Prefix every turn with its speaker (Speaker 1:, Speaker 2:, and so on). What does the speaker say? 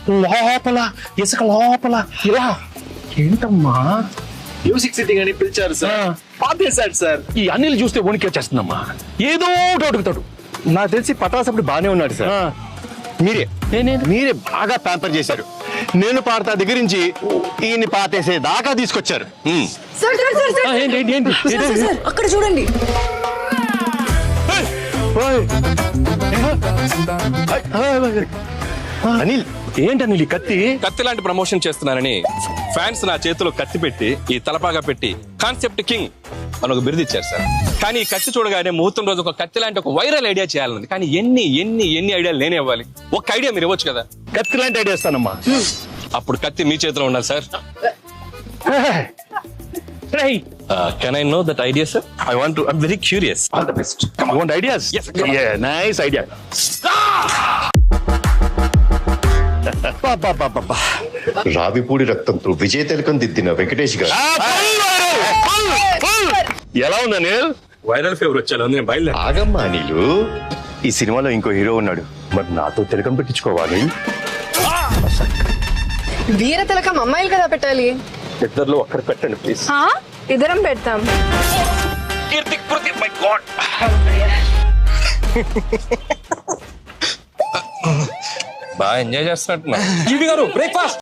Speaker 1: లోపల ఇసుక లోపల ఇలా ఏంటమ్మా
Speaker 2: మ్యూజిక్ సిట్టింగ్ అని పిలిచారు సార్, పాపేశాడు సార్.
Speaker 1: ఈ అనిల్ చూస్తే వణికొచ్చేస్తుందమ్మా. ఏదో ఒకటి అడుగుతాడు.
Speaker 3: నాకు తెలిసి పటాస్ అప్పుడు బానే ఉన్నాడు సార్. మీరే బాగా ప్యాంపర్ చేశారు. నేను పాడతా దగ్గర నుంచి ఈయన్ని పాతేసే దాకా తీసుకొచ్చారు.
Speaker 4: సార్ సార్ సార్ సార్
Speaker 1: ఏంటి ఏంటి ఏంటి
Speaker 4: సార్, సార్, సార్, అక్కడ చూడండి.
Speaker 3: అనిల్
Speaker 1: ఏంటి అనిల్ ఈ కత్తి?
Speaker 2: కత్తి లాంటి ప్రమోషన్ చేస్తున్నానని ఫ్యాన్స్ నా చేతిలో కత్తి పెట్టి ఈ తలపాగా పెట్టి కాన్సెప్ట్ కింగ్ అని ఒక బిరుదు ఇచ్చారు సార్. కానీ ఈ కత్తి చూడగానే ముహూర్తం రోజు ఒక కత్తి లాంటి ఒక వైరల్ ఐడియా చేయాలని, కానీ ఎన్ని ఎన్ని ఎన్ని ఐడియాలు నేనే ఇవ్వాలి. ఒక ఐడియా మీరు ఇవ్వచ్చు కదా.
Speaker 1: కత్తి లాంటి ఐడియా ఇస్తానమ్మా.
Speaker 2: అప్పుడు కత్తి మీ చేతిలో ఉండాలి sir. Can I know that idea sir? I'm very curious.
Speaker 1: All the best. Come on ideas.
Speaker 2: Yes, come on.
Speaker 1: Nice idea.
Speaker 3: Ravipudi రక్తంతో విజయ తిలకం దిద్దిన వెంకటేష్ గారు.
Speaker 1: ఎలా ఉంది అనిల్?
Speaker 2: వైరల్ ఫీవర్ వచ్చాను, నేను బయలుదేరా.
Speaker 3: ఆగమ్మా అనిలు, ఈ సినిమాలో ఇంకో హీరో ఉన్నాడు, మరి నాతో తిలకం పెట్టించుకోవాలి.
Speaker 4: వీర తిలకం అమ్మాయిలు కదా పెట్టాలి.
Speaker 2: ఇద్దర్లో ఒక్కడ పెట్టండి ప్లీజ్.
Speaker 4: ఇద్దరం పెడతాం.
Speaker 2: బాగా ఎంజాయ్ చేస్తున్నట్టు. బ్రేక్ఫాస్ట్